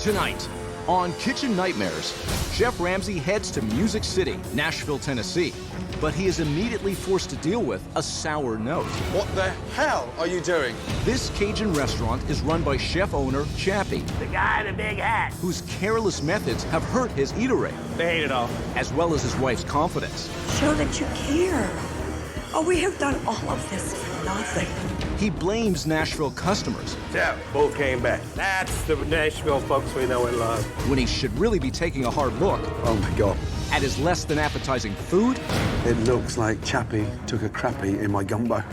Tonight, on Kitchen Nightmares, Chef Ramsay heads to Music City, Nashville, Tennessee. But he is immediately forced to deal with a sour note. What the hell are you doing? This Cajun restaurant is run by chef owner Chappie, The guy in the big hat. whose careless methods have hurt his eatery, They hate it all. as well as his wife's confidence. Show that you care. Oh, we have done all of this for nothing. He blames Nashville customers Yeah, both came back. That's the Nashville folks we know and love. when he should really be taking a hard look Oh my God. at his less than appetizing food It looks like Chappie took a crappie in my gumbo.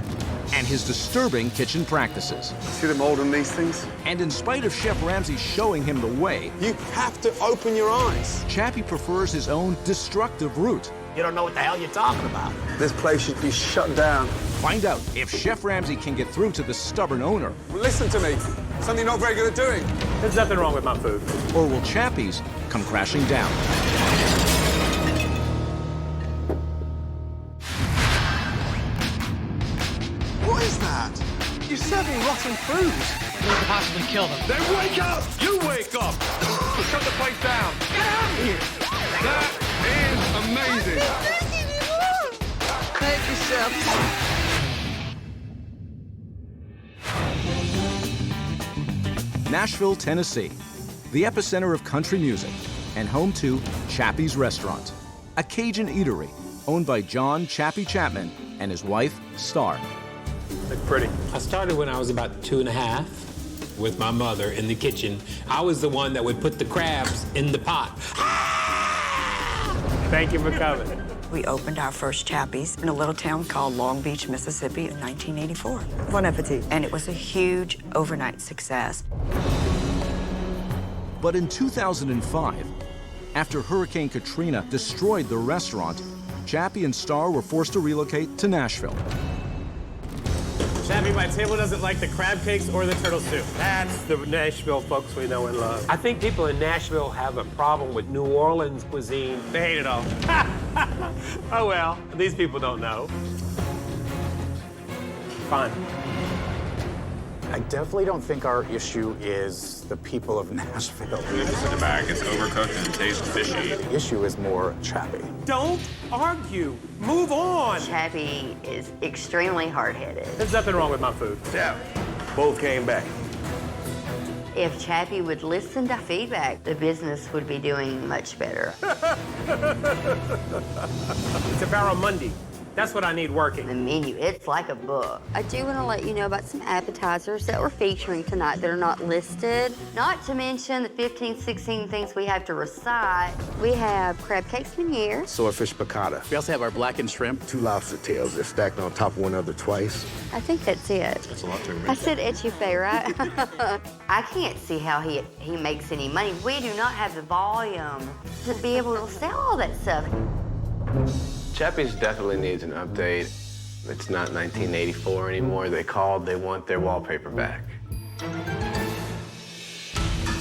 and his disturbing kitchen practices. See the mold in these things? And in spite of Chef Ramsay showing him the way, You have to open your eyes. Chappie prefers his own destructive route. You don't know what the hell you're talking about. This place should be shut down. Find out if Chef Ramsay can get through to the stubborn owner, Listen to me. Something you're not very good at doing. There's nothing wrong with my food. or will Chappie's come crashing down? What is that? You're serving rotten food. We could possibly kill them. Then wake up! You wake up! Shut the place down! Get out of here! That is amazing. Thank you, Chef. Nashville, Tennessee, the epicenter of country music and home to Chappie's Restaurant, a Cajun eatery owned by John Chappy Chapman and his wife, Star. Look pretty. I started when I was about 2.5 with my mother in the kitchen. I was the one that would put the crabs in the pot. Thank you for coming. We opened our first Chappie's in a little town called Long Beach, Mississippi in 1984. Bon appetit. And it was a huge overnight success. But in 2005, after Hurricane Katrina destroyed the restaurant, Chappie and Star were forced to relocate to Nashville. Chappie, my table doesn't like the crab cakes or the turtle soup. That's the Nashville folks we know and love. I think people in Nashville have a problem with New Orleans cuisine. They hate it all. Oh well, these people don't know. Fine. I definitely don't think our issue is the people of Nashville. It's in the bag. It's overcooked and it tastes fishy. The issue is more Chappie. Don't argue. Move on. Chappie is extremely hard-headed. There's nothing wrong with my food. Yeah. Both came back. If Chappie would listen to feedback, the business would be doing much better. It's a Barrow Monday. That's what I need working. The menu, it's like a book. I do want to let you know about some appetizers that we're featuring tonight that are not listed. Not to mention the 15, 16 things we have to recite. We have crab cakes meuniere. Swordfish piccata. We also have our blackened shrimp. 2 lobster tails. They're stacked on top of one another twice. I think that's it. That's a lot to I said etouffee, right? I can't see how he makes any money. We do not have the volume to be able to sell all that stuff. Chappie's definitely needs an update. It's not 1984 anymore. They called, they want their wallpaper back.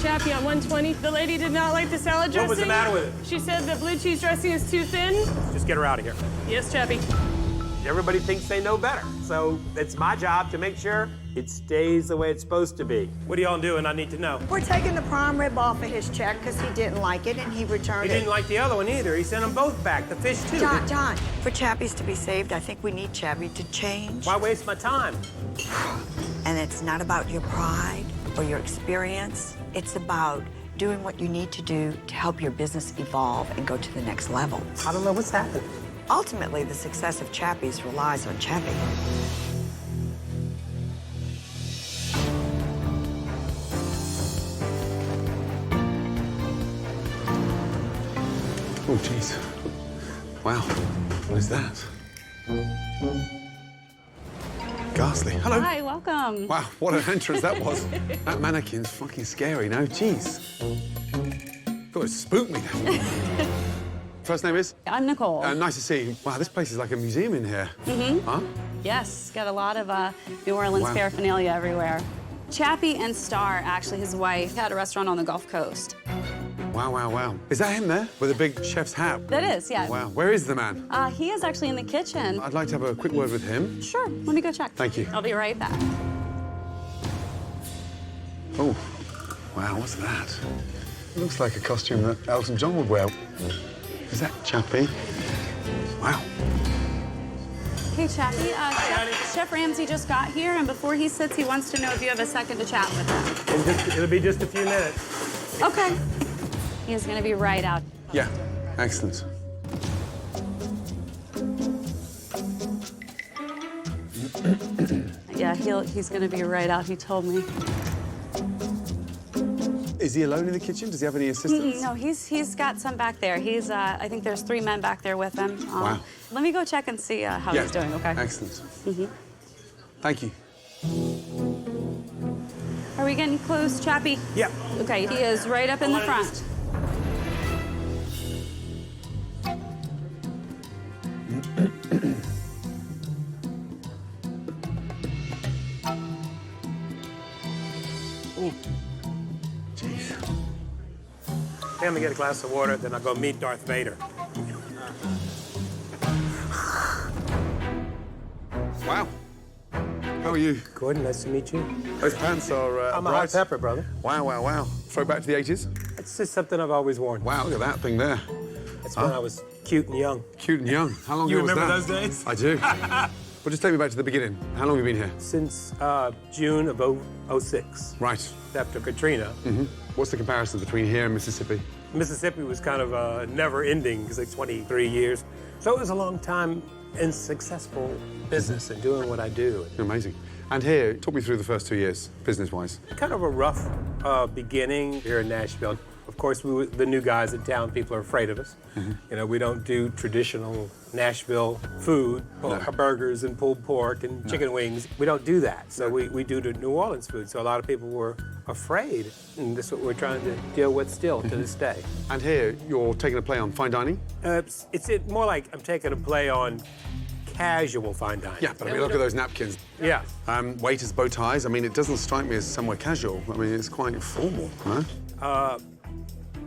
Chappie on 120. The lady did not like the salad dressing. What was the matter with it? She said the blue cheese dressing is too thin. Just get her out of here. Yes, Chappie. Everybody thinks they know better, so it's my job to make sure it stays the way it's supposed to be. What are y'all doing? I need to know. We're taking the prime rib off of his check because he didn't like it and he returned He it. didn't like the other one either. He sent them both back. The fish, too. John, for Chappie's to be saved, I think we need Chappie to change. Why waste my time? And it's not about your pride or your experience. It's about doing what you need to do to help your business evolve and go to the next level. I don't know what's happening. Ultimately, the success of Chappie's relies on Chappie. Oh, jeez. Wow. What is that? Ghastly. Hello. Hi, welcome. Wow, what an entrance that was. That mannequin's fucking scary, no? Jeez. God, it spooked me. First name is? I'm Nicole. Nice to see you. Wow, this place is like a museum in here. Mm-hmm. Huh? Yes, got a lot of New Orleans Wow. paraphernalia everywhere. Chappie and Star, actually, his wife, had a restaurant on the Gulf Coast. Wow, wow, wow. Is that him there with a big chef's hat? That is, yeah. Wow. Where is the man? He is actually in the kitchen. I'd like to have a quick word with him. Sure, let me go check. Thank you. I'll be right back. Oh, Wow, what's that? It looks like a costume that Elton John would wear. Is that Chappie? Wow. Hey, Chappie, Chef Ramsay just got here, and before he sits, he wants to know if you have a second to chat with him. It'll be just a few minutes. Okay. He is going to be right out. Yeah, excellent. Yeah, he's going to be right out, he told me. Is he alone in the kitchen? Does he have any assistants? No, he's got some back there. I think there's 3 men back there with him. Wow. Let me go check and see how he's doing, okay? Excellent. Thank you. Are we getting close, Chappie? Yeah. Okay, he is right up in the front. I'm gonna get a glass of water, then I'll go meet Darth Vader. Wow. How are you? Gordon, nice to meet you. Those pants are I'm a bright. hot pepper, brother. Wow, wow, wow. Throwback to the 80s? It's just something I've always worn. Wow, look at that thing there. That's when I was cute and young. Cute and young. How long You ago was that? remember those days? I do. Well, just take me back to the beginning. How long have you been here? Since June of 06. Right. After Katrina. What's the comparison between here and Mississippi? Mississippi was kind of never-ending, because like 23 years. So it was a long time in successful business and doing what I do. Amazing. And here, talk me through the first 2 years, business-wise. Kind of a rough beginning here in Nashville. Of course, we were the new guys in town. People are afraid of us. You know, we don't do traditional Nashville food, burgers and pulled pork and chicken wings. We don't do that. So we do the New Orleans food. So a lot of people were afraid. And this is what we're trying to deal with still to this day. And here, you're taking a play on fine dining? It's more like I'm taking a play on casual fine dining. Yeah, but I mean, look at those napkins. Yeah. Waiters' bow ties. I mean, it doesn't strike me as somewhere casual. I mean, it's quite formal, no?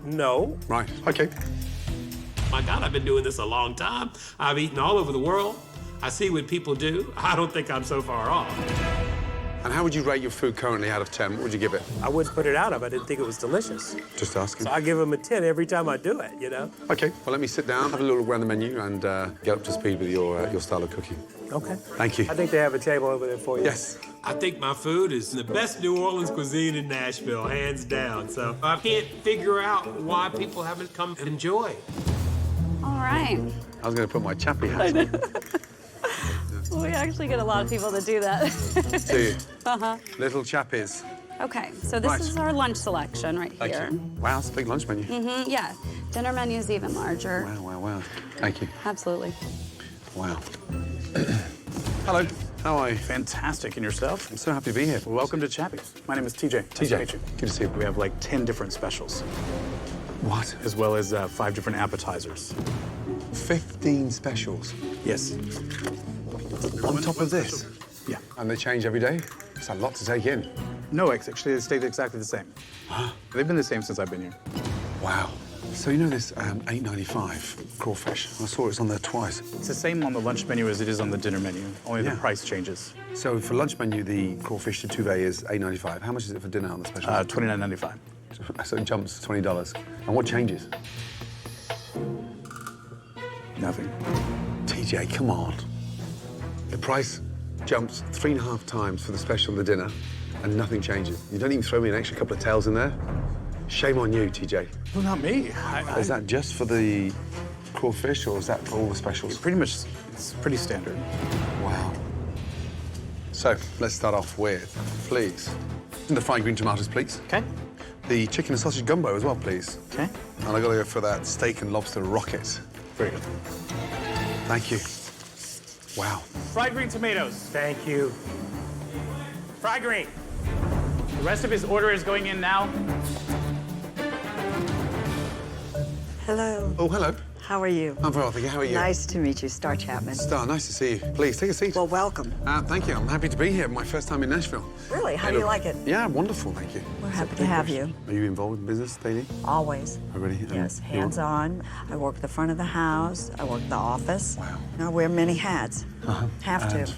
No. Right, okay. My God, I've been doing this a long time. I've eaten all over the world. I see what people do. I don't think I'm so far off. And how would you rate your food currently out of 10? What would you give it? I wouldn't put it out if I didn't think it was delicious. Just asking. So I give them a 10 every time I do it, you know? Okay, well, let me sit down, have a little look around the menu, and get up to speed with your style of cooking. Okay. Thank you. I think they have a table over there for you. Yes. I think my food is the best New Orleans cuisine in Nashville, hands down. So I can't figure out why people haven't come and enjoy. All right. I was going to put my Chappie hat on. Well, we actually get a lot of people to do that. Do you? Little Chappies. Okay, so this is our lunch selection right Thank here. you. Wow, it's a big lunch menu. Yeah. Dinner menu is even larger. Wow, wow, wow. Thank you. Absolutely. Wow. Hello. How are you? Fantastic. And yourself? I'm so happy to be here. Well, welcome to Chappie's. My name is TJ. Nice to meet you. Good to see you. We have like 10 different specials, What? as well as 5 different appetizers. 15 specials. Yes. On top of this? Yeah. And they change every day? It's a lot to take in. No, actually, they stayed exactly the same. They've been the same since I've been here. Wow. So you know this $8.95 crawfish? I saw it's on there twice. It's the same on the lunch menu as it is on the dinner menu, only the price changes. So for lunch menu, the crawfish touvet is $8.95. How much is it for dinner on the special? $29.95. So it jumps $20. And what changes? Nothing. TJ, come on. The price jumps 3.5 times for the special and the dinner, and nothing changes. You don't even throw me an extra couple of tails in there? Shame on you, TJ. Well, not me. Is that just for the crawfish, or is that for all the specials? Pretty much, it's pretty standard. Wow. So, let's start off with, please, the fried green tomatoes, please. Okay. The chicken and sausage gumbo as well, please. Okay. And I gotta go for that steak and lobster rocket. Very good. Thank you. Wow. Fried green tomatoes. Thank you. Fried green. The rest of his order is going in now. Hello. Oh, hello. How are you? I'm very well, thank you. How are you? Nice to meet you, Star Chapman. Star, nice to see you. Please, take a seat. Well, welcome. Thank you. I'm happy to be here. My first time in Nashville. Really? How do you like it? Yeah, wonderful, thank you. We're happy to have you. Are you involved in business daily? Always. Oh, really? Yes, hands-on. I work the front of the house. I work the office. Wow. I wear many hats. Have to.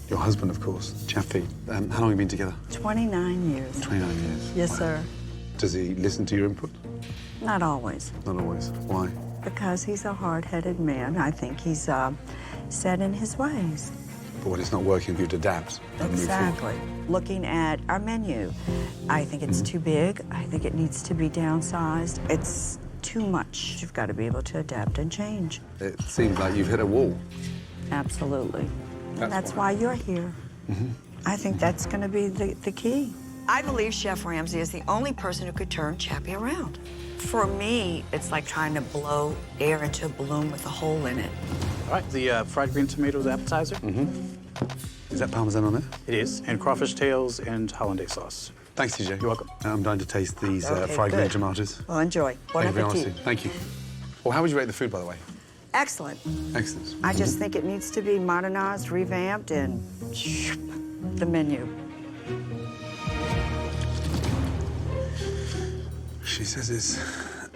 Your husband, of course, Chappie. How long have you been together? 29 years. 29 years. Yes, Wow. sir. Does he listen to your input? Not always. Not always. Why? Because he's a hard-headed man. I think he's set in his ways. But when it's not working, you'd adapt and move forward. Exactly. Looking at our menu, I think it's too big. I think it needs to be downsized. It's too much. You've got to be able to adapt and change. It seems like you've hit a wall. Absolutely. That's why you're here. I think that's going to be the key. I believe Chef Ramsay is the only person who could turn Chappie around. For me, it's like trying to blow air into a balloon with a hole in it. All right, the fried green tomatoes appetizer. Is that Parmesan on there? It is, and crawfish tails and hollandaise sauce. Thanks, TJ. You're welcome. I'm dying to taste these Okay, fried green good. tomatoes. Well, enjoy. Bon Thank you very appetit. much. Thank you. Well, how would you rate the food, by the way? Excellent. Excellent. I just think it needs to be modernized, revamped, and the menu. She says it's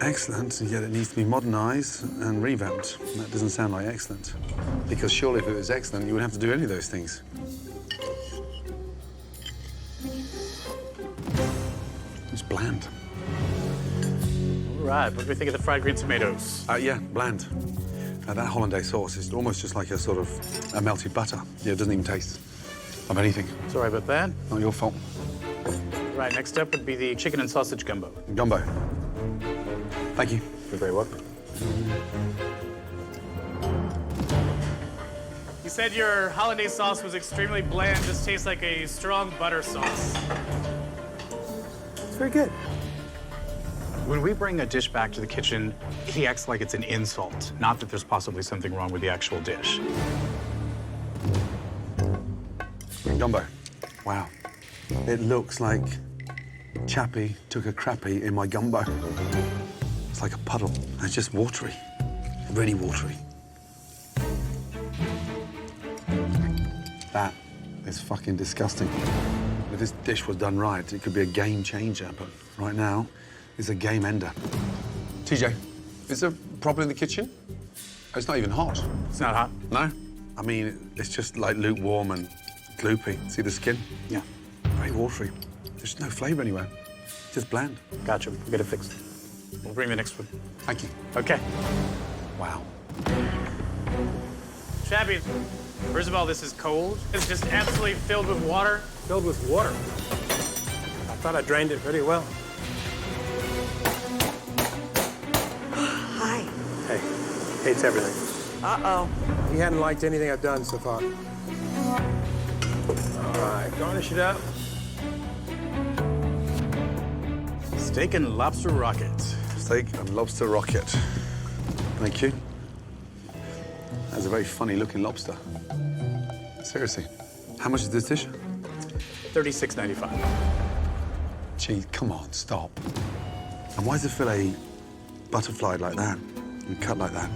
excellent, and yet it needs to be modernized and revamped. That doesn't sound like excellent. Because surely if it was excellent, you wouldn't have to do any of those things. It's bland. All right, what do we think of the fried green tomatoes? Yeah, bland. That hollandaise sauce is almost just like a sort of a melted butter. Yeah, it doesn't even taste of anything. Sorry about that. Not your fault. Right, next up would be the chicken and sausage gumbo. Gumbo. Thank you. You're very welcome. You said your hollandaise sauce was extremely bland, just tastes like a strong butter sauce. It's very good. When we bring a dish back to the kitchen, he acts like it's an insult, not that there's possibly something wrong with the actual dish. Gumbo. Wow. It looks like Chappie took a crappie in my gumbo. It's like a puddle. It's just watery. Really watery. That is fucking disgusting. If this dish was done right, it could be a game changer, but right now, it's a game ender. TJ, is there a problem in the kitchen? It's not even hot. It's not hot? No? I mean, it's just like lukewarm and gloopy. See the skin? Yeah. Very watery. There's no flavor anywhere. Just bland. Gotcha. We'll get it fixed. We'll bring the next one. Thank you. Okay. Wow. Chappie, first of all, this is cold. It's just absolutely filled with water. Filled with water. I thought I drained it pretty well. Hi. Hey, hates everything. Uh-oh. He hadn't liked anything I've done so far. All right, garnish it up. Steak and lobster rocket. Steak and lobster rocket. Thank you. That's a very funny looking lobster. Seriously. How much is this dish? $36.95. Gee, come on, stop. And why is the fillet butterflied like that and cut like that?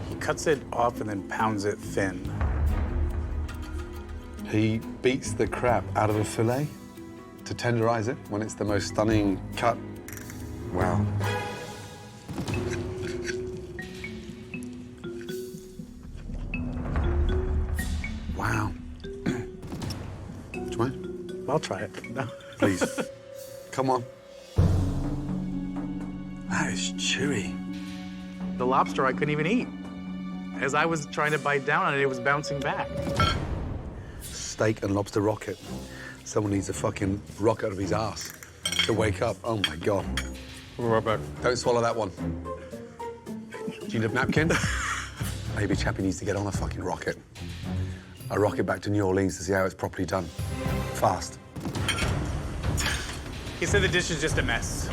He cuts it off and then pounds it thin. He beats the crap out of a fillet to tenderize it when it's the most stunning cut. Wow. Wow. Do you mind? I'll try it. No. Please. Come on. That is chewy. The lobster I couldn't even eat. As I was trying to bite down on it, it was bouncing back. Steak and lobster rocket. Someone needs a fucking rocket out of his ass to wake up. Oh my God. Don't swallow that one. Do you need a napkin? Maybe Chappie needs to get on a fucking rocket. A rocket back to New Orleans to see how it's properly done. Fast. He said the dish is just a mess.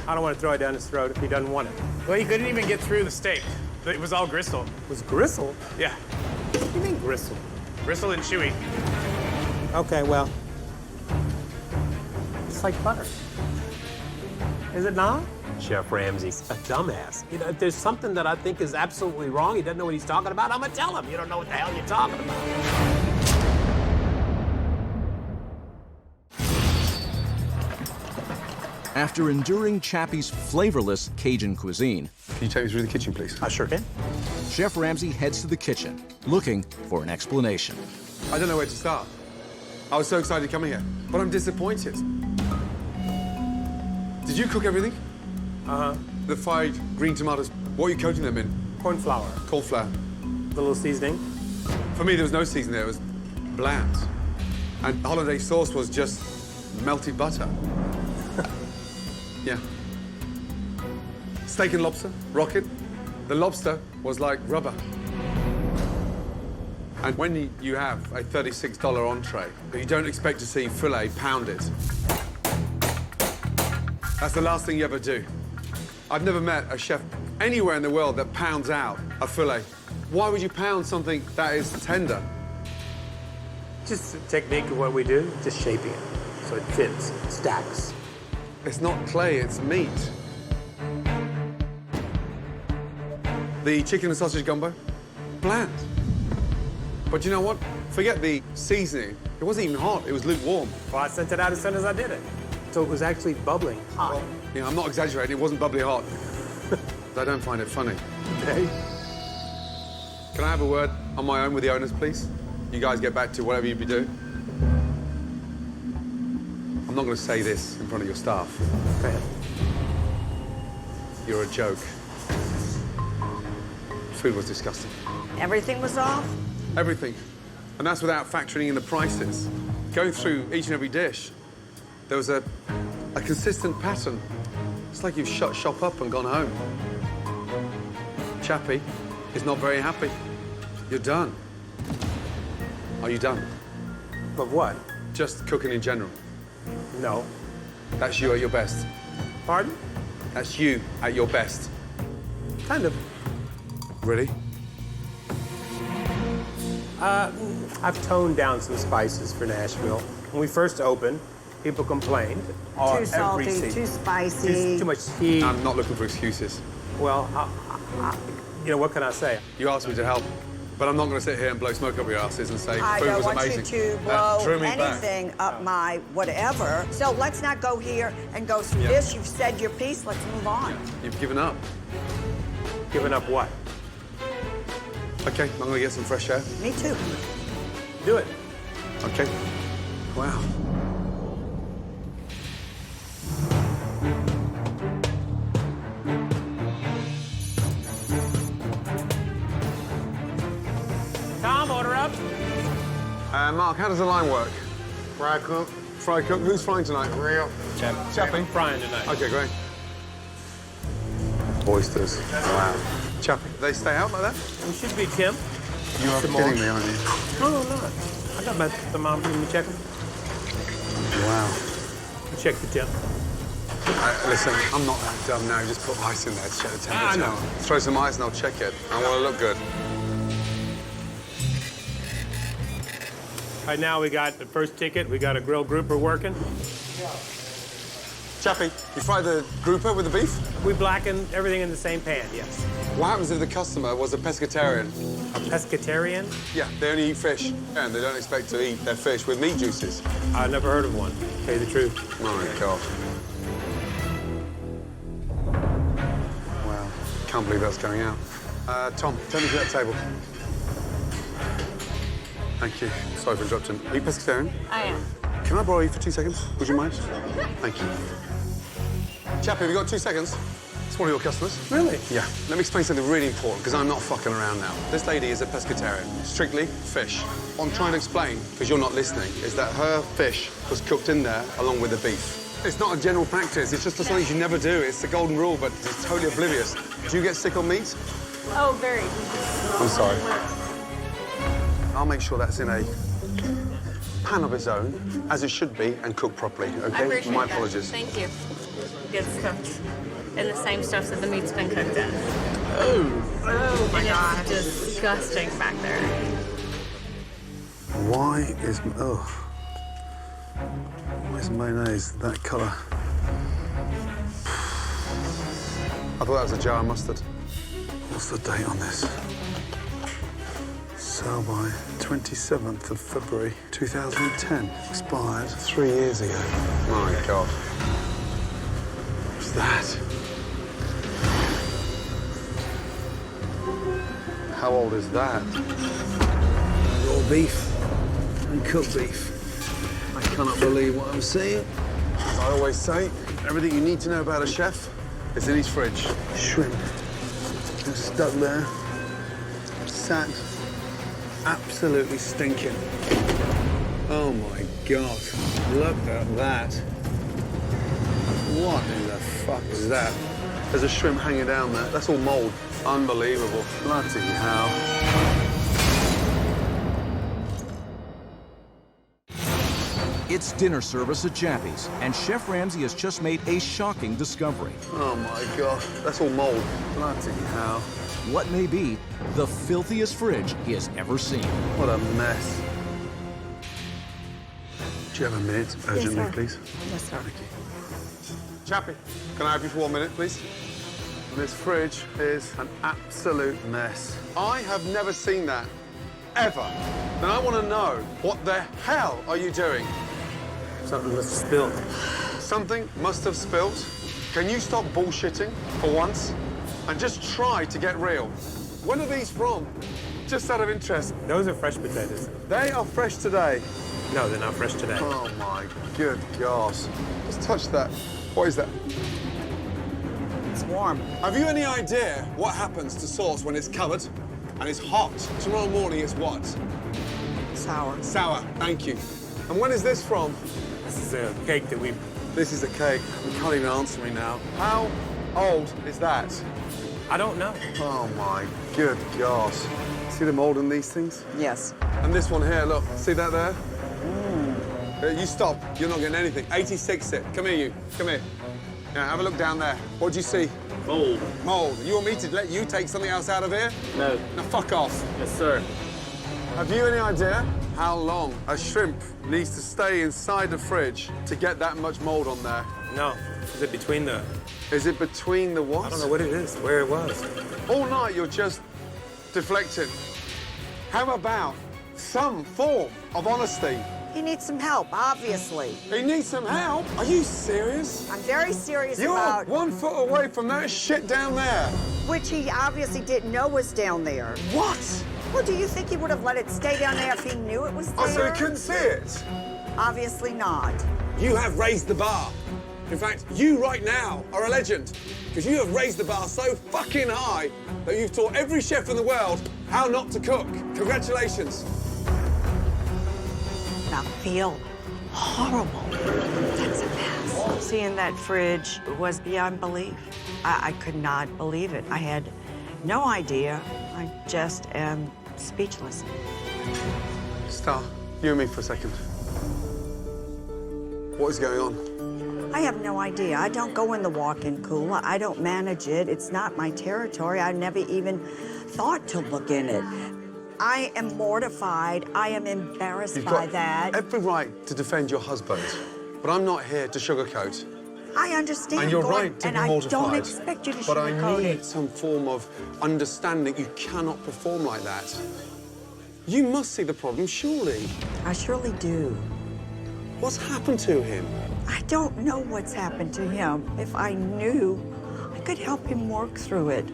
I don't want to throw it down his throat if he doesn't want it. Well, he couldn't even get through the steak. It was all gristle. It was gristle? Yeah. What do you mean gristle? Bristle and chewy. Okay, well, it's like butter. Is it not? Chef Ramsay's a dumbass. You know, if there's something that I think is absolutely wrong, he doesn't know what he's talking about, I'm gonna tell him. You don't know what the hell you're talking about. After enduring Chappie's flavorless Cajun cuisine, Can you take me through the kitchen, please? I sure can. Chef Ramsay heads to the kitchen, looking for an explanation. I don't know where to start. I was so excited coming here, but I'm disappointed. Did you cook everything? Uh-huh. The fried green tomatoes, what are you coating them in? Corn flour. Corn flour. A little seasoning. For me, there was no seasoning there. It was bland. And holiday sauce was just melted butter. Yeah. Steak and lobster, rocket. The lobster was like rubber. And when you have a $36 entree, you don't expect to see filet pounded. That's the last thing you ever do. I've never met a chef anywhere in the world that pounds out a filet. Why would you pound something that is tender? Just a technique of what we do, just shaping it so it fits, stacks. It's not clay, it's meat. The chicken and sausage gumbo, bland. But you know what? Forget the seasoning. It wasn't even hot, it was lukewarm. Well, I sent it out as soon as I did it. So it was actually bubbling hot. Yeah, I'm not exaggerating, it wasn't bubbly hot. I don't find it funny. Okay. Can I have a word on my own with the owners, please? You guys get back to whatever you be doing. I'm not going to say this in front of your staff. Go ahead. You're a joke. Food was disgusting. Everything was off? Everything. And that's without factoring in the prices. Going through each and every dish, there was a consistent pattern. It's like you've shut shop up and gone home. Chappie is not very happy. You're done. Are you done? Of what? Just cooking in general. No. That's you at your best. Pardon? That's you at your best. Kind of. Really? I've toned down some spices for Nashville. When we first opened, people complained. Too salty, too spicy. Too much heat. I'm not looking for excuses. Well, you know, what can I say? You asked me to help, but I'm not going to sit here and blow smoke up your asses and say I food don't was want amazing. you to blow Drew me anything up my whatever. So let's not go here and go through Yeah. this. You've said your piece. Let's move on. Back. You've given up. Giving up what? Okay, I'm going to get some fresh air. Me too. Do it. Okay. Wow. Tom, order up. Mark, how does the line work? Fry cook. Fry cook. Who's frying tonight? Real. Chappie. Frying tonight. Okay, great. Oysters. Wow. Chappie. They stay out like that? We should be, Kim. You are kidding me, aren't you? No, I'm not. I got the mom. Let me check them. Wow. Check the temp. Listen, I'm not that dumb now. Just put ice in there to check the temperature. I know. Throw some ice and I'll check it. I want to look good. Right now, we got the first ticket. We got a grill grouper working. Chappie, you fry the grouper with the beef? We blacken everything in the same pan, yes. What happens if the customer was a pescatarian? A pescatarian? Yeah, they only eat fish, and they don't expect to eat their fish with meat juices. I've never heard of one, to tell you the truth. Oh, my God. Wow, can't believe that's going out. Tom, take me to that table. Thank you. Sorry for interrupting. Are you pescatarian? I am. Can I borrow you for 2 seconds? Would you mind? Thank you. Chappie, have you got 2 seconds? It's one of your customers. Really? Yeah. Let me explain something really important, because I'm not fucking around now. This lady is a pescatarian, strictly fish. What I'm trying to explain, because you're not listening, is that her fish was cooked in there along with the beef. It's not a general practice, it's just something you never do. It's the golden rule, but it's totally oblivious. Do you get sick on meat? Oh, very. I'm sorry. I'll make sure that's in a pan of its own, as it should be, and cooked properly, okay? I appreciate My that. apologies. Thank you. Gets cooked in the same stuff that the meat's been cooked in. Oh my And God. it's disgusting back there. Why is mayonnaise that colour? I thought that was a jar of mustard. What's the date on this? Sell by 27th of February 2010. Expired 3 years ago. My God. What's that? How old is that? Raw beef and cooked beef. I cannot believe what I'm seeing. I always say, everything you need to know about a chef is in his fridge. Shrimp. They're stuck there. Sat. Absolutely stinking. Oh, my God. Look at that. What in the fuck is that? There's a shrimp hanging down there. That's all mold. Unbelievable. Bloody hell. It's dinner service at Chappie's, and Chef Ramsay has just made a shocking discovery. Oh, my God. That's all mold. Bloody hell. What may be the filthiest fridge he has ever seen. What a mess. Do you have a minute, urgently, yes, sir. please? Yes, sir. Thank you. Chappie, can I have you for 1 minute, please? This fridge is an absolute mess. I have never seen that, ever. And I want to know, what the hell are you doing? Something must have spilled. Something must have spilt. Can you stop bullshitting for once and just try to get real? When are these from? Just out of interest. Those are fresh potatoes. They are fresh today. No, they're not fresh today. Oh, my good gosh. Just touch that. What is that? It's warm. Have you any idea what happens to sauce when it's covered and it's hot? Tomorrow morning it's what? Sour. Sour, thank you. And when is this from? This is a cake that we... This is a cake. You can't even answer me now. How old is that? I don't know. Oh, my good gosh. See the mold in these things? Yes. And this one here, look. See that there? You stop. You're not getting anything. 86 it. Come here, you. Come here. Now, have a look down there. What do you see? Mold. Mold. You want me to let you take something else out of here? No. Now, fuck off. Yes, sir. Have you any idea how long a shrimp needs to stay inside the fridge to get that much mold on there? No. Is it between the... Is it between the what? I don't know what it is, where it was. All night you're just deflecting. How about some form of honesty? He needs some help, obviously. He needs some help? Are you serious? I'm very serious You're about... 1 foot away from that shit down there. Which he obviously didn't know was down there. What? Well, do you think he would have let it stay down there if he knew it was there? Oh, so he couldn't see it? Obviously not. You have raised the bar. In fact, you right now are a legend, because you have raised the bar so fucking high that you've taught every chef in the world how not to cook. Congratulations. I feel horrible. That's a mess. Seeing that fridge was beyond belief. I could not believe it. I had no idea. I just am speechless. Star, you and me for a second. What is going on? I have no idea. I don't go in the walk-in cooler. I don't manage it. It's not my territory. I never even thought to look in it. I am mortified. I am embarrassed by that. Every right to defend your husband, but I'm not here to sugarcoat. I understand, And you're Gordon, right to and be mortified. I don't expect you to But I sugarcoat need it. some form of understanding. You cannot perform like that. You must see the problem, surely. I surely do. What's happened to him? I don't know what's happened to him. If I knew, I could help him work through it.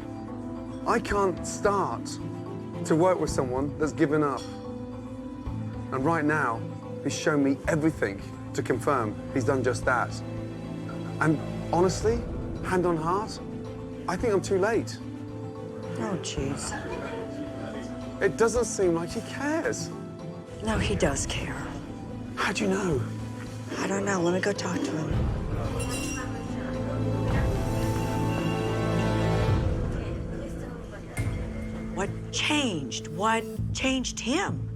I can't start to work with someone that's given up. And right now, he's shown me everything to confirm he's done just that. And honestly, hand on heart, I think I'm too late. Oh, jeez. It doesn't seem like he cares. No, he does care. How do you know? I don't know. Let me go talk to him. What changed? What changed him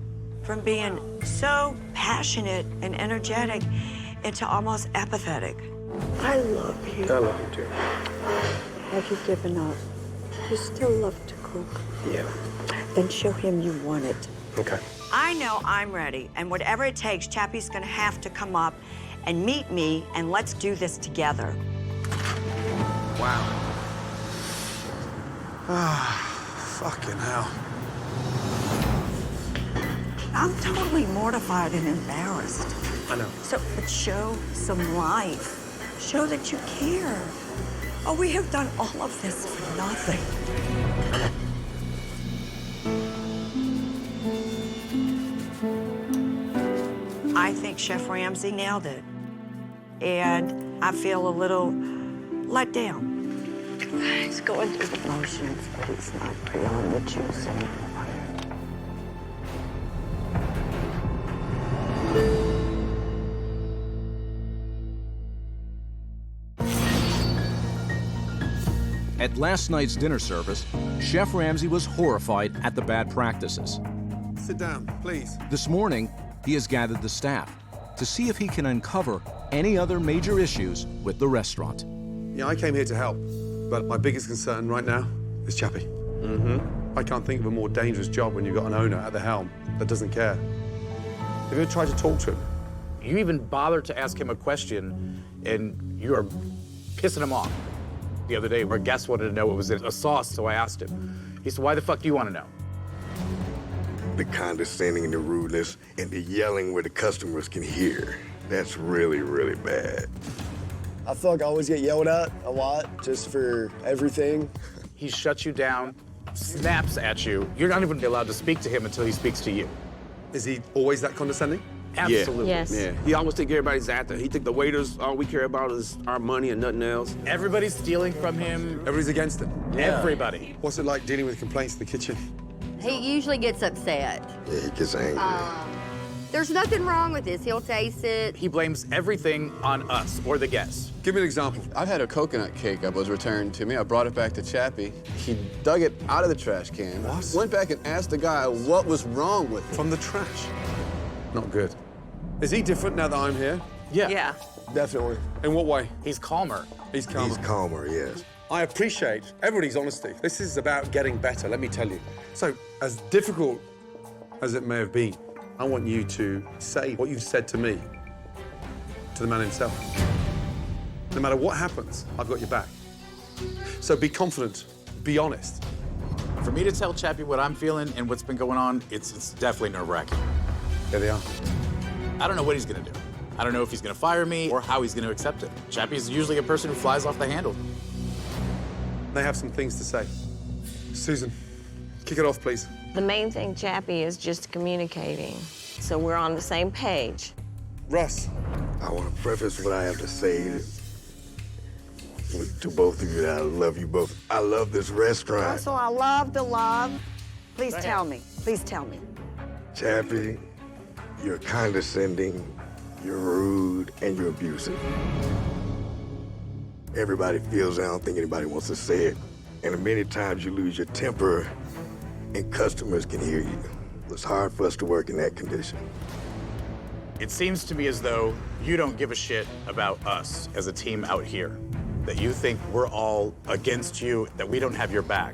from being so passionate and energetic into almost apathetic? I love you. I love you too. Have you given up? You still love to cook. Yeah. Then show him you want it. Okay. I know I'm ready, and whatever it takes, Chappie's gonna have to come up and meet me, and let's do this together. Wow. Ah, fucking hell. I'm totally mortified and embarrassed. I know. So, but show some life. Show that you care. Oh, we have done all of this for nothing. I think Chef Ramsay nailed it. And I feel a little let down. He's going through the motions, but he's not feeling the juice anymore. At last night's dinner service, Chef Ramsay was horrified at the bad practices. Sit down, please. This morning, he has gathered the staff to see if he can uncover any other major issues with the restaurant. Yeah, I came here to help, but my biggest concern right now is Chappie. I can't think of a more dangerous job when you've got an owner at the helm that doesn't care. Have you ever tried to talk to him? You even bothered to ask him a question, and you are pissing him off. The other day, our guest wanted to know what was in a sauce, so I asked him. He said, why the fuck do you want to know? The condescending, the rudeness, and the yelling where the customers can hear. That's really, really bad. I feel like I always get yelled at a lot, just for everything. He shuts you down, snaps at you. You're not even allowed to speak to him until he speaks to you. Is he always that condescending? Absolutely. Yes. Yeah, he always think everybody's after. He think the waiters, all we care about is our money and nothing else. Everybody's stealing from him. Everybody's against him. Yeah. Everybody. What's it like dealing with complaints in the kitchen? He usually gets upset. Yeah, he gets angry. There's nothing wrong with this. He'll taste it. He blames everything on us or the guests. Give me an example. I've had a coconut cake that was returned to me. I brought it back to Chappie. He dug it out of the trash can. What? Went back and asked the guy what was wrong with it. From the trash? Not good. Is he different now that I'm here? Yeah. Definitely. In what way? He's calmer. He's calmer. He's calmer, yes. I appreciate everybody's honesty. This is about getting better, let me tell you. So, as difficult as it may have been, I want you to say what you've said to me, to the man himself. No matter what happens, I've got your back. So be confident, be honest. For me to tell Chappie what I'm feeling and what's been going on, it's definitely nerve-wracking. There they are. I don't know what he's gonna do. I don't know if he's gonna fire me or how he's gonna accept it. Chappie's usually a person who flies off the handle. They have some things to say. Susan, kick it off, please. The main thing, Chappie, is just communicating, so we're on the same page. Russ. I want to preface what I have to say to both of you that I love you both. I love this restaurant. Russell, I love the love. Please tell me. Please tell me. Chappie, you're condescending, you're rude, and you're abusive. Everybody feels it. I don't think anybody wants to say it. And many times you lose your temper and customers can hear you. It's hard for us to work in that condition. It seems to me as though you don't give a shit about us as a team out here. That you think we're all against you, that we don't have your back.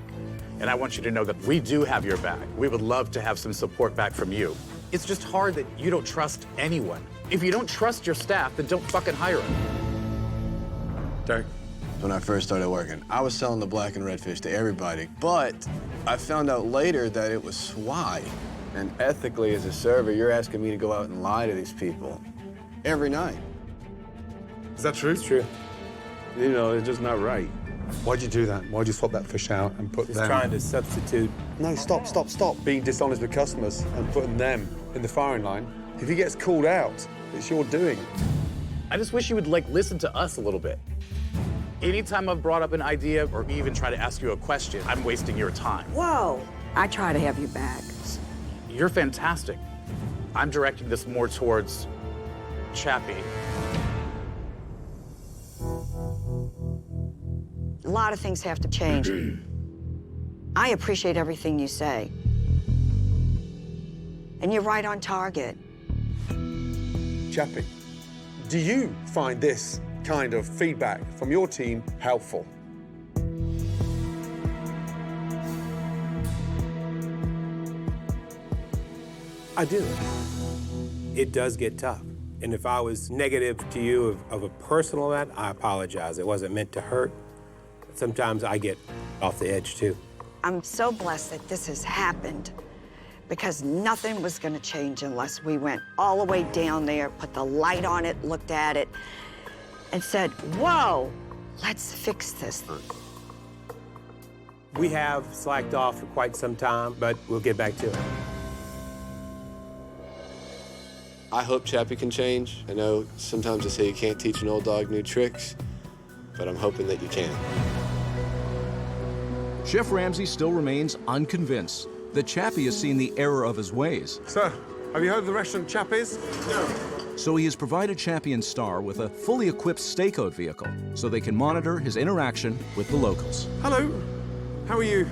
And I want you to know that we do have your back. We would love to have some support back from you. It's just hard that you don't trust anyone. If you don't trust your staff, then don't fucking hire them. Derek. When I first started working, I was selling the black and red fish to everybody, but I found out later that it was swai. And ethically, as a server, you're asking me to go out and lie to these people every night. Is that true? It's true. You know, it's just not right. Why'd you do that? Why'd you swap that fish out and put Just them? trying to substitute. No, stop. Being dishonest with customers and putting them in the firing line. If he gets called out, it's your doing. I just wish you would, listen to us a little bit. Anytime I've brought up an idea or even try to ask you a question, I'm wasting your time. Whoa. I try to have you back. You're fantastic. I'm directing this more towards Chappie. A lot of things have to change. I appreciate everything you say. And you're right on target. Chappie, do you find this kind of feedback from your team helpful? I do. It does get tough. And if I was negative to you of a personal event, I apologize. It wasn't meant to hurt. Sometimes I get off the edge too. I'm so blessed that this has happened because nothing was going to change unless we went all the way down there, put the light on it, looked at it, and said, whoa, let's fix this. We have slacked off for quite some time, but we'll get back to it. I hope Chappie can change. I know sometimes they say you can't teach an old dog new tricks, but I'm hoping that you can. Chef Ramsay still remains unconvinced that Chappie has seen the error of his ways. Sir, have you heard of the restaurant Chappie's? No. So he has provided Chappie and Star with a fully equipped stakeout vehicle so they can monitor his interaction with the locals. Hello. How are you?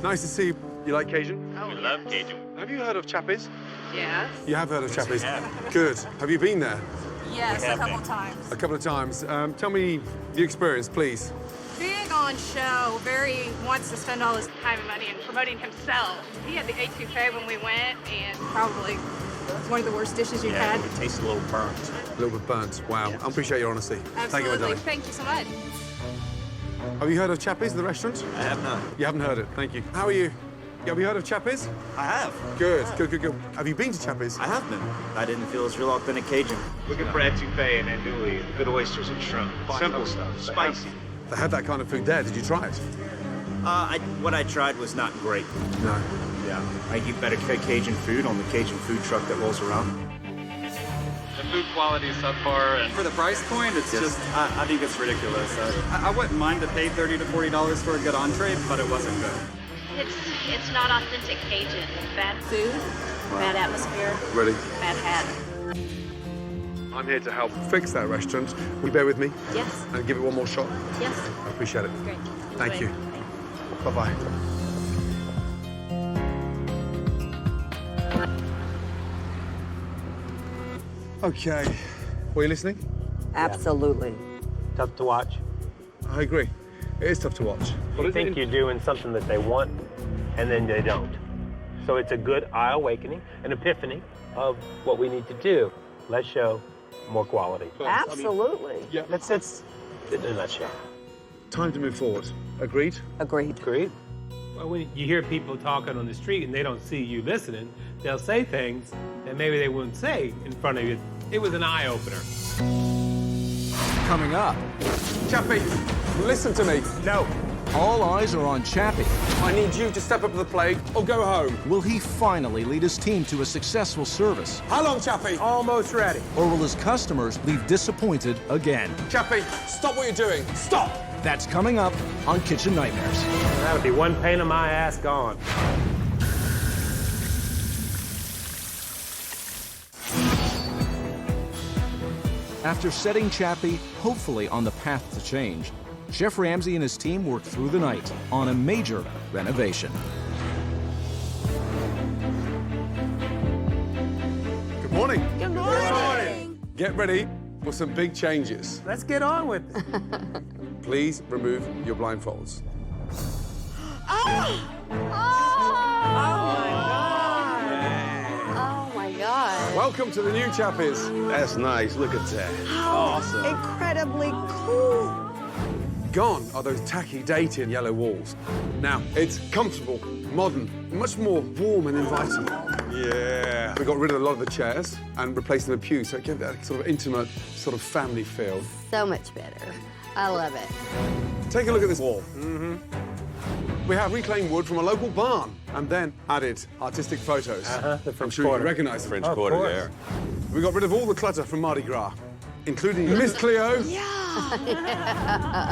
Nice to see you. You like Cajun? I love Cajun. Have you heard of Chappie's? Yes. You have heard of Chappie's? Yeah. Good. Have you been there? Yes, a couple times. A couple of times. Tell me the experience, please. Big on show, wants to spend all his time and money in promoting himself. He had the E15 when we went, and probably one of the worst dishes you've had. It tastes a little burnt. A little bit burnt. Wow. I appreciate your honesty. Absolutely. Thank you, my darling. Thank you so much. Have you heard of Chappie's, the restaurant? I have not. You haven't heard it. Thank you. How are you? Have you heard of Chappie's? I have. Good, good, good, good. Have you been to Chappie's? I have been. I didn't feel it's real authentic Cajun. Looking for etouffee and andouille, good oysters and shrimp. Simple stuff, spicy. They had that kind of food there. Did you try it? What I tried was not great. No. Yeah. I eat better Cajun food on the Cajun food truck that rolls around. The food quality is subpar, and for the price point, it's just, I think it's ridiculous. I wouldn't mind to pay $30 to $40 for a good entree, but it wasn't good. It's not authentic Cajun. Bad food, bad atmosphere, Ready? bad hat. I'm here to help fix that restaurant. Will you bear with me? Yes. And give it one more shot? Yes. I appreciate it. Great. Thank you. Bye-bye. Okay. Were you listening? Absolutely. Tough to watch. I agree. It is tough to watch. You think you're doing something that they want, and then they don't. So it's a good eye awakening, an epiphany of what we need to do. Less show, more quality. Absolutely. Yeah. That's in a nutshell. Time to move forward. Agreed? Agreed. Agreed. Well, when you hear people talking on the street and they don't see you listening, they'll say things that maybe they wouldn't say in front of you. It was an eye-opener. Coming up. Chappie, listen to me. No. All eyes are on Chappie. I need you to step up to the plate or go home. Will he finally lead his team to a successful service? How long, Chappie? Almost ready. Or will his customers leave disappointed again? Chappie, stop what you're doing. Stop! That's coming up on Kitchen Nightmares. That'll be one pain in my ass gone. After setting Chappie, hopefully on the path to change, Chef Ramsay and his team worked through the night on a major renovation. Good morning. Good morning. Get ready for some big changes. Let's get on with it. Please remove your blindfolds. Oh my God. Welcome to the new Chappies. That's nice. Look at that. Awesome. Incredibly cool. Gone are those tacky, dated yellow walls. Now, it's comfortable, modern, much more warm and inviting. Yeah. We got rid of a lot of the chairs and replaced them with pews, so it gave that sort of intimate, sort of family feel. So much better. I love it. Take a look at this wall. We have reclaimed wood from a local barn and then added artistic photos. The I'm sure you can recognize them. French Quarter there. We got rid of all the clutter from Mardi Gras, including Miss Cleo. Yeah.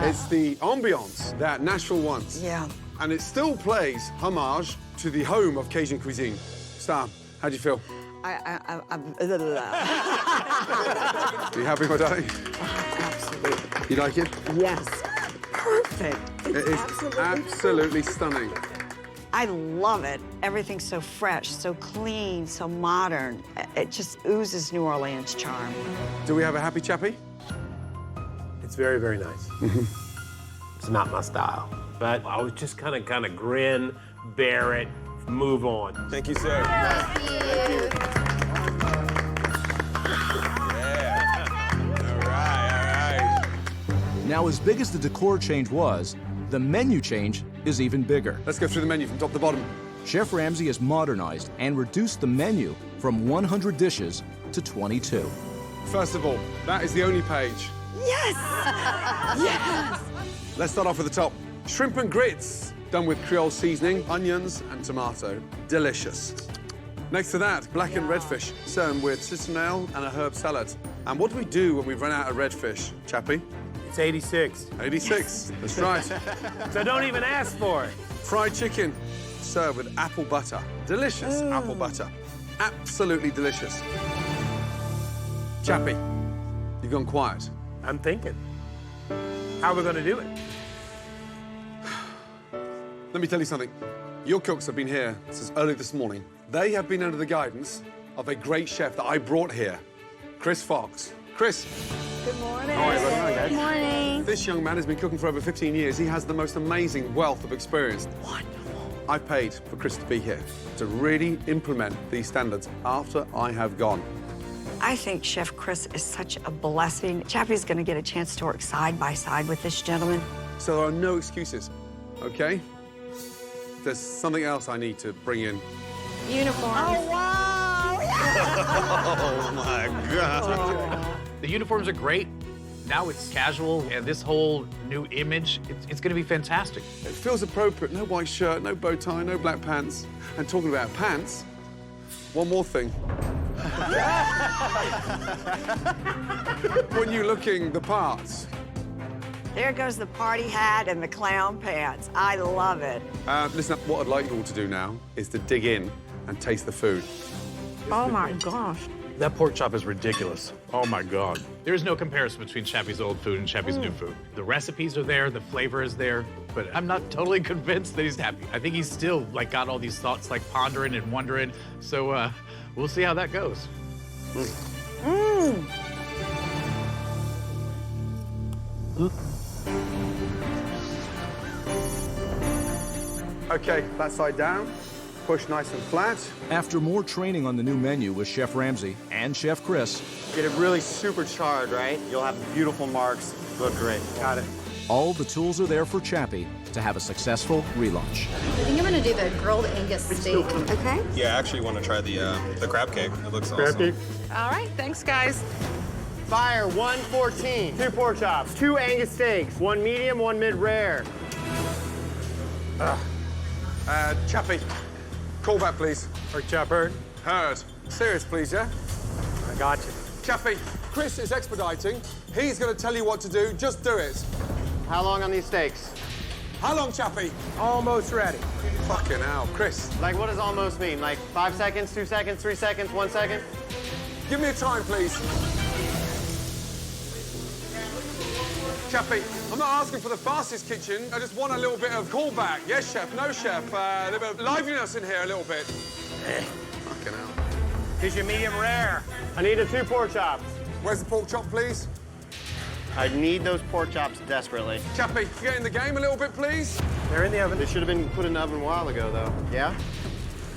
It's the ambiance that Nashville wants. Yeah. And it still plays homage to the home of Cajun cuisine. Star, how do you feel? I'm Are you happy, my darling? absolutely. You like it? Yes. Perfect. It is absolutely stunning. I love it. Everything's so fresh, so clean, so modern. It just oozes New Orleans charm. Do we have a happy Chappie? It's very, very nice. It's not my style. But I was just kind of grin, bear it, move on. Thank you, sir. Thank you. Now, as big as the decor change was, the menu change is even bigger. Let's go through the menu from top to bottom. Chef Ramsay has modernized and reduced the menu from 100 dishes to 22. First of all, that is the only page. Yes! Yes! Let's start off with the top. Shrimp and grits, done with Creole seasoning, onions, and tomato. Delicious. Next to that, blackened redfish, served with citronelle and a herb salad. And what do we do when we've run out of redfish, Chappie? It's 86. 86, that's right. So don't even ask for it. Fried chicken, served with apple butter. Delicious apple butter. Absolutely delicious. Chappie, you've gone quiet. I'm thinking. How are we going to do it? Let me tell you something. Your cooks have been here since early this morning. They have been under the guidance of a great chef that I brought here, Chris Fox. Chris. Good morning. How are you, buddy? Good morning. This young man has been cooking for over 15 years. He has the most amazing wealth of experience. Wonderful. I paid for Chris to be here to really implement these standards after I have gone. I think Chef Chris is such a blessing. Chappie's going to get a chance to work side by side with this gentleman. So there are no excuses, okay? There's something else I need to bring in. Uniforms. Oh, wow! Oh, my God. The uniforms are great. Now it's casual, and this whole new image, it's going to be fantastic. It feels appropriate. No white shirt, no bow tie, no black pants. And talking about pants, one more thing. When you're looking the parts. There goes the party hat and the clown pants. I love it. Listen, what I'd like you all to do now is to dig in and taste the food. Oh, my gosh. That pork chop is ridiculous. Oh, my God. There's no comparison between Chappie's old food and Chappie's new food. The recipes are there, the flavor is there, but I'm not totally convinced that he's happy. I think he's still, like, got all these thoughts, like, pondering and wondering. So, we'll see how that goes. Okay, that side down. Push nice and flat. After more training on the new menu with Chef Ramsay and Chef Chris, Get it really super charred, right? You'll have beautiful marks. Look great. Got it. all the tools are there for Chappie to have a successful relaunch. I think I'm gonna do the grilled Angus steak. Okay. Yeah, I actually want to try the crab cake. It looks awesome. All right, thanks, guys. Fire 114. 2 pork chops, 2 Angus steaks, 1 medium, 1 mid-rare. Chappie, call back, please. Pork chop heard? Heard. Serious, please, yeah? I got you. Chappie, Chris is expediting. He's going to tell you what to do. Just do it. How long on these steaks? How long, Chappie? Almost ready. Fucking hell, Chris. Like, what does almost mean? Like 5 seconds, 2 seconds, 3 seconds, 1 second? Give me a time, please. Chappie, I'm not asking for the fastest kitchen. I just want a little bit of callback. Yes, chef. No, chef. A little bit of liveliness in here, a little bit. Fucking hell. Here's your medium rare. I need 2 pork chops. Where's the pork chop, please? I need those pork chops desperately. Chappie, get in the game a little bit, please. They're in the oven. They should have been put in the oven a while ago, though. Yeah?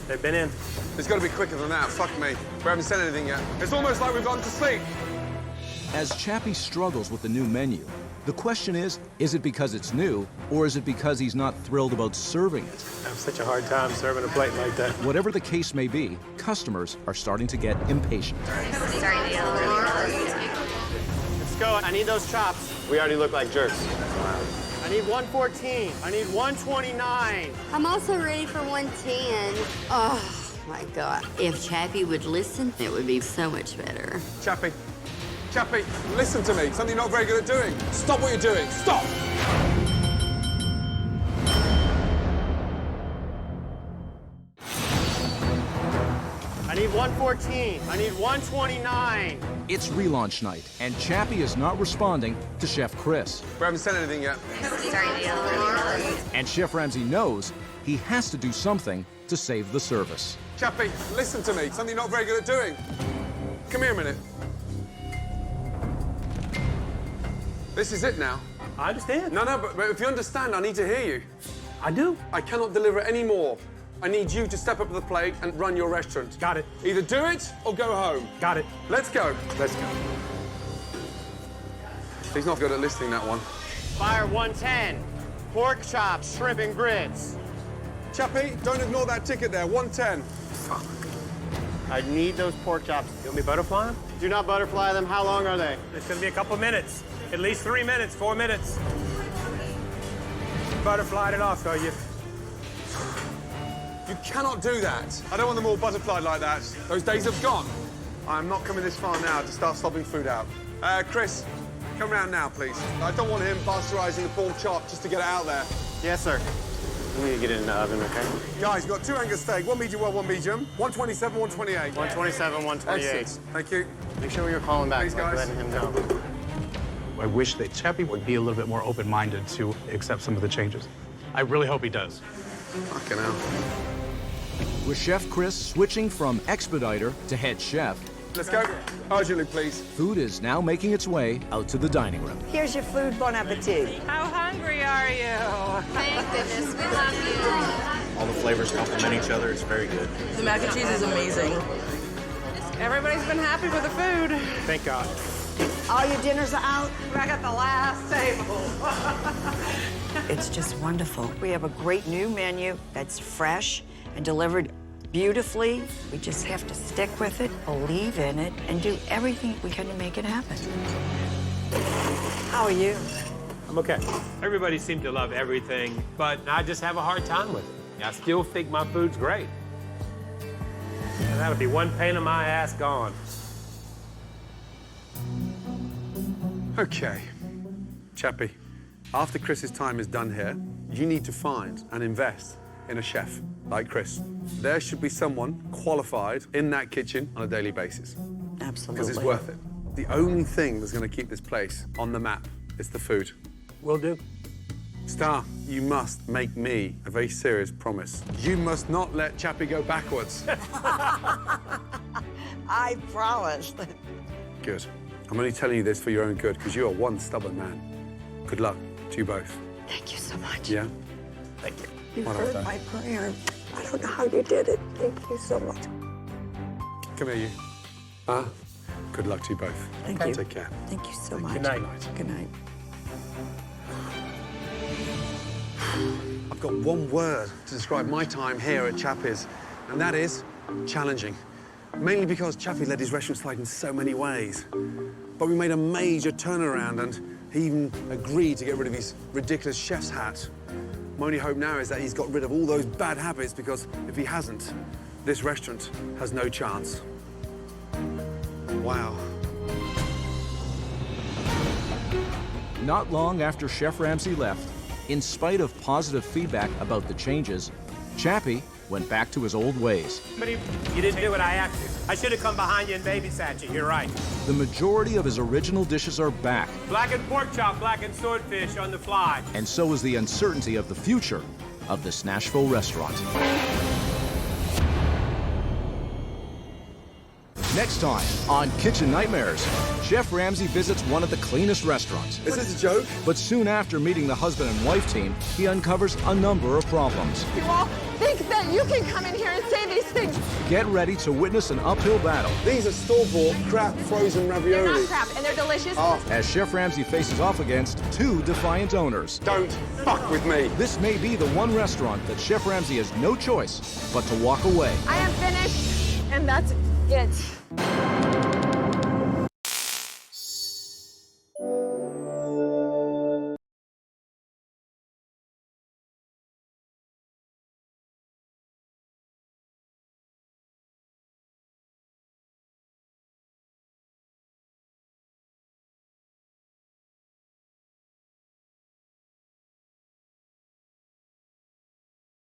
They've been in. It's got to be quicker than that. Fuck me. We haven't said anything yet. It's almost like we've gone to sleep. As Chappie struggles with the new menu, the question is it because it's new, or is it because he's not thrilled about serving it? I have such a hard time serving a plate like that. Whatever the case may be, customers are starting to get impatient. Let's go. I need those chops. We already look like jerks. I need 114. I need 129. I'm also ready for 110. Oh, my God. If Chappie would listen, it would be so much better. Chappie. Chappie, listen to me. Something you're not very good at doing. Stop what you're doing. Stop! I need 114. I need 129. It's relaunch night, and Chappie is not responding to Chef Chris. We haven't said anything yet. And Chef Ramsay knows he has to do something to save the service. Chappie, listen to me. Something you're not very good at doing. Come here a minute. This is it now. I understand. No, but if you understand, I need to hear you. I do. I cannot deliver any more. I need you to step up to the plate and run your restaurant. Got it. Either do it or go home. Got it. Let's go. Let's go. He's not good at listing that one. Fire 110. Pork chops, shrimp and grits. Chappie, don't ignore that ticket there. 110. Fuck. I need those pork chops. You want me to butterfly them? Do not butterfly them. How long are they? It's gonna be a couple minutes. At least 3 minutes, 4 minutes. Butterflied it off, so you. You cannot do that. I don't want them all butterflied like that. Those days have gone. I'm not coming this far now to start slobbing food out. Chris, come round now, please. I don't want him pasteurising the pork chop just to get it out there. Yes, sir. We need to get it in the oven, okay? Guys, you've got 2 Angus steak, 1 medium well, 1 medium, 127, 128. 127, 128. Excellent. Thank you. Make sure you're calling back. Please, guys. Letting him know. I wish that Chappie would be a little bit more open-minded to accept some of the changes. I really hope he does. Fucking hell. With Chef Chris switching from expediter to head chef, let's go. Urgently, please. Food is now making its way out to the dining room. Here's your food, bon appetit. How hungry are you? Thank goodness, we love you. All the flavors complement each other. It's very good. The mac and cheese is amazing. Everybody's been happy with the food. Thank God. All your dinners are out? I got the last table. It's just wonderful. We have a great new menu that's fresh and delivered beautifully. We just have to stick with it, believe in it, and do everything we can to make it happen. How are you? I'm okay. Everybody seemed to love everything, but I just have a hard time with it. I still think my food's great. And that'll be one pain in my ass gone. Okay. Chappie, after Chris's time is done here, you need to find and invest in a chef like Chris. There should be someone qualified in that kitchen on a daily basis. Absolutely. Because it's worth it. The only thing that's going to keep this place on the map is the food. Will do. Star, you must make me a very serious promise. You must not let Chappie go backwards. I promise. Good. I'm only telling you this for your own good, because you are one stubborn man. Good luck to you both. Thank you so much. Yeah? Thank you. You Well heard done. my prayer. I don't know how you did it. Thank you so much. Come here, you. Good luck to you both. Thank you. Take care. Thank you so much. Good night. Good night. I've got one word to describe my time here at Chappie's, and that is challenging. Mainly because Chappie led his restaurant slide in so many ways. But we made a major turnaround, and he even agreed to get rid of his ridiculous chef's hat. My only hope now is that he's got rid of all those bad habits, because if he hasn't, this restaurant has no chance. Wow. Not long after Chef Ramsay left, in spite of positive feedback about the changes, Chappie went back to his old ways. But you didn't do what I asked you. I should have come behind you and babysat you. You're right. The majority of his original dishes are back, Blackened pork chop, blackened swordfish on the fly. and so is the uncertainty of the future of this Nashville restaurant. Next time on Kitchen Nightmares, Chef Ramsay visits one of the cleanest restaurants. Is this a joke? But soon after meeting the husband and wife team, he uncovers a number of problems. You all think that you can come in here and say these things. Get ready to witness an uphill battle These are store-bought crap frozen They're ravioli. not crap, and they're delicious. as Chef Ramsay faces off against 2 defiant owners. Don't fuck with me. This may be the one restaurant that Chef Ramsay has no choice but to walk away. I am finished, and that's it.